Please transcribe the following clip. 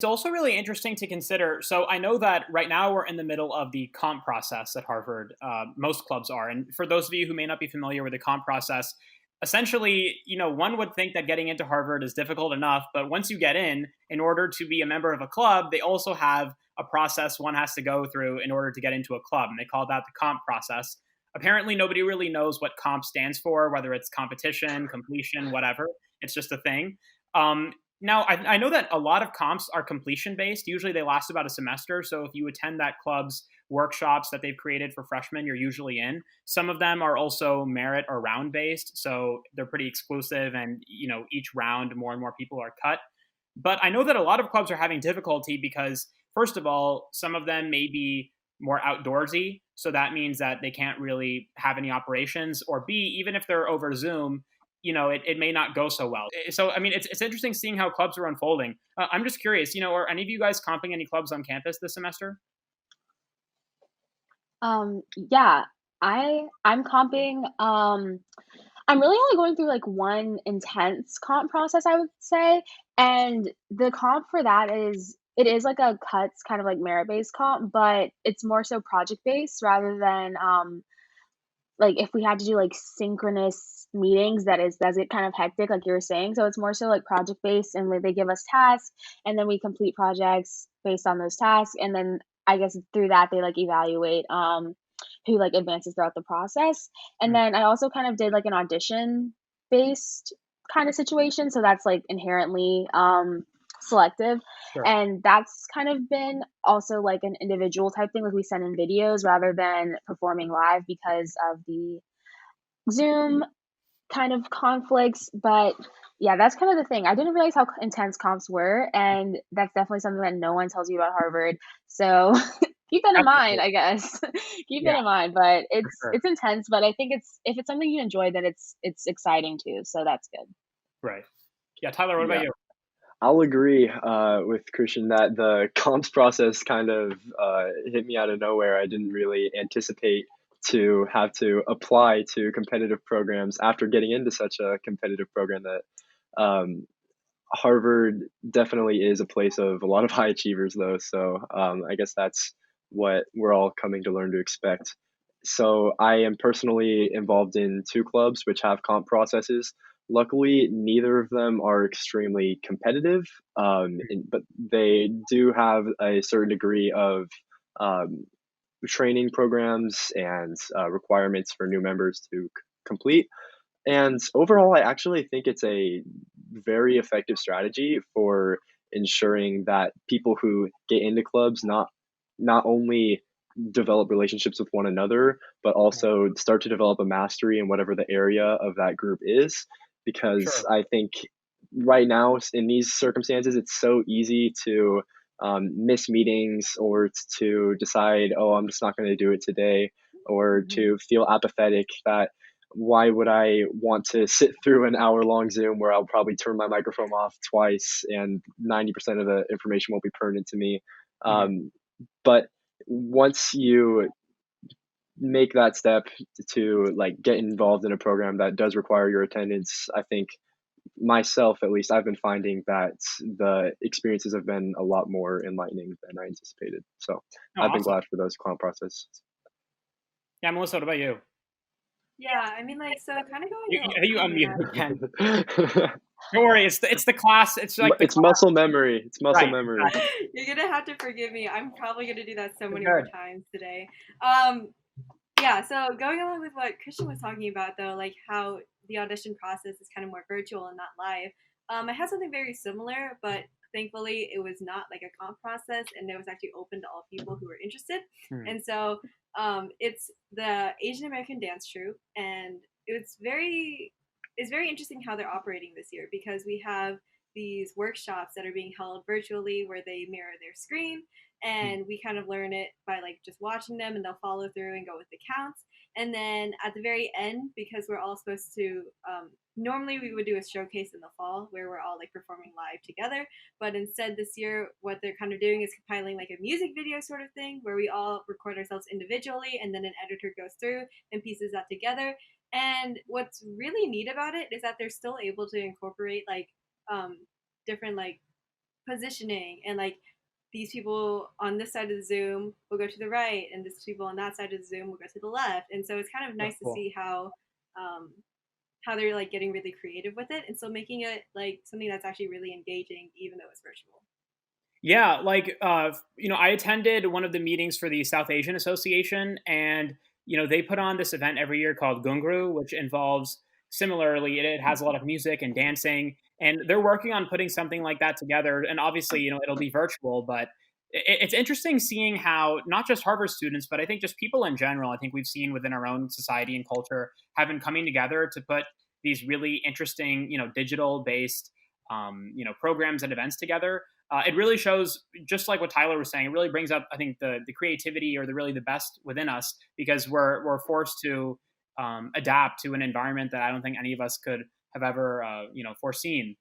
It's also really interesting to consider. So I know that right now we're in the middle of the comp process at Harvard. Most clubs are. And for those of you who may not be familiar with the comp process, essentially, one would think that getting into Harvard is difficult enough. But once you get in order to be a member of a club, they also have a process one has to go through in order to get into a club. And they call that the comp process. Apparently, nobody really knows what comp stands for, whether it's competition, completion, whatever. It's just a thing. Now, I know that a lot of comps are completion based. Usually they last about a semester. So if you attend that club's workshops that they've created for freshmen, you're usually in. Some of them are also merit or round based. So they're pretty exclusive. And, each round, more and more people are cut. But I know that a lot of clubs are having difficulty because, first of all, some of them may be more outdoorsy. So that means that they can't really have any operations. Or B, even if they're over Zoom, it may not go so well. So, I mean, it's interesting seeing how clubs are unfolding. I'm just curious, are any of you guys comping any clubs on campus this semester? Yeah, I'm comping. I'm really only going through like one intense comp process, I would say. And the comp for that is it is like a cuts kind of like merit based comp, but it's more so project based rather than like if we had to do like synchronous meetings that is does it kind of hectic like you were saying. So it's more so like project based and like, they give us tasks and then we complete projects based on those tasks and then I guess through that they like evaluate who like advances throughout the process. And Mm, then I also kind of did like an audition based kind of situation. So that's like inherently selective. sure. And that's kind of been also like an individual type thing. Like we send in videos rather than performing live because of the Zoom kind of conflicts. But yeah, that's kind of the thing. I didn't realize how intense comps were. And that's definitely something that no one tells you about Harvard. So keep that in mind, Absolutely. I guess. Keep Yeah, that in mind. But for it's sure. it's intense, but I think it's if it's something you enjoy, then it's exciting too. So that's good. Right. Yeah, Tyler, what about Yeah, you? I'll agree with Christian that the comps process kind of hit me out of nowhere. I didn't really anticipate to have to apply to competitive programs after getting into such a competitive program that um, Harvard definitely is a place of a lot of high achievers, though. So I guess that's what we're all coming to learn to expect. So I am personally involved in two clubs which have comp processes. Luckily, neither of them are extremely competitive, but they do have a certain degree of um, training programs and requirements for new members to complete. And overall, I actually think it's a very effective strategy for ensuring that people who get into clubs not only develop relationships with one another, but also start to develop a mastery in whatever the area of that group is. Because Sure. I think right now, in these circumstances, it's so easy to miss meetings or to decide, oh, I'm just not going to do it today, or Mhm. to feel apathetic that why would I want to sit through an hour long Zoom where I'll probably turn my microphone off twice and 90% of the information won't be pertinent to me. Mhm. Um, but once you make that step to like get involved in a program that does require your attendance, I think myself at least I've been finding that the experiences have been a lot more enlightening than I anticipated. So Oh, I've been awesome. glad for those comp process. Yeah, Melissa, what about you? Yeah, I mean, like, so kind of going I think you along with unmuted that. again. Don't worry, it's the class. It's like the It's class. muscle memory. It's muscle Right. memory. Exactly. You're gonna have to forgive me. I'm probably gonna do that so You're many more good. times today. Um, yeah, so going along with what Christian was talking about, though, like how the audition process is kind of more virtual and not live, I had something very similar, but thankfully it was not like a comp process and it was actually open to all people who were interested. Hmm. And so it's the Asian American Dance Troupe, and it's very interesting how they're operating this year because we have these workshops that are being held virtually where they mirror their screen Hmm. and we kind of learn it by like just watching them and they'll follow through and go with the counts and then at the very end because we're all supposed to normally we would do a showcase in the fall where we're all like performing live together but instead this year what they're kind of doing is compiling like a music video sort of thing where we all record ourselves individually and then an editor goes through and pieces that together and what's really neat about it is that they're still able to incorporate like um, different like positioning and like these people on this side of the Zoom will go to the right, and these people on that side of the Zoom will go to the left. And so it's kind of That's nice to cool. see um, how they're like getting really creative with it, and so making it like something that's actually really engaging, even though it's virtual. Yeah, like I attended one of the meetings for the South Asian Association, and they put on this event every year called Gungru, which involves similarly it has a lot of music and dancing, and they're working on putting something like that together. And obviously, it'll be virtual, but it's interesting seeing how not just Harvard students, but I think just people in general. I think we've seen within our own society and culture have been coming together to put these really interesting, digital based, programs and events together. It really shows, just like what Tyler was saying, it really brings up, I think, the creativity or the best within us, because we're forced to adapt to an environment that I don't think any of us could have ever foreseen.